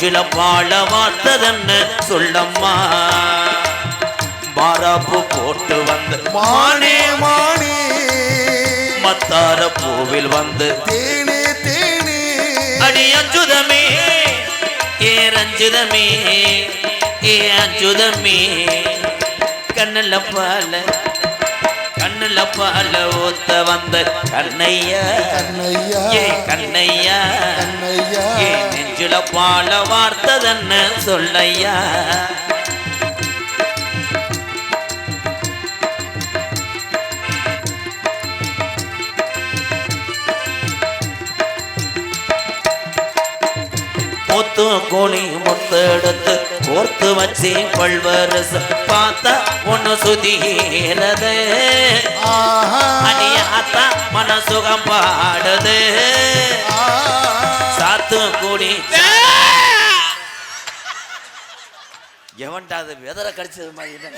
நெஞ்சில பாழ வார்த்ததன்னு சொல்லம்மா மாறாப்பு போட்டு வந்து மானே மானே மத்தார பூவில் வந்து தேனே தேனே அடி அஞ்சுதமே ஏ ரஞ்சுதமே ஏ அஞ்சுதமே கண்ணுல பால ஊத்த வந்த கண்ணையா கண்ணையா ஏ கண்ணையா கண்ணையா ஏ நெஞ்சில பால வார்த்ததன்னு சொல்லையா முத்து கோழி முத்தெடுத்து கோர்த்து வச்சு பல்வரசு பார்த்தா ஒன்னு சுதீரது அடியாத்தா மனசுகம் பாடுது சாத்து கூடி எவன்டா அது வெதரை கடிச்சது மாதிரி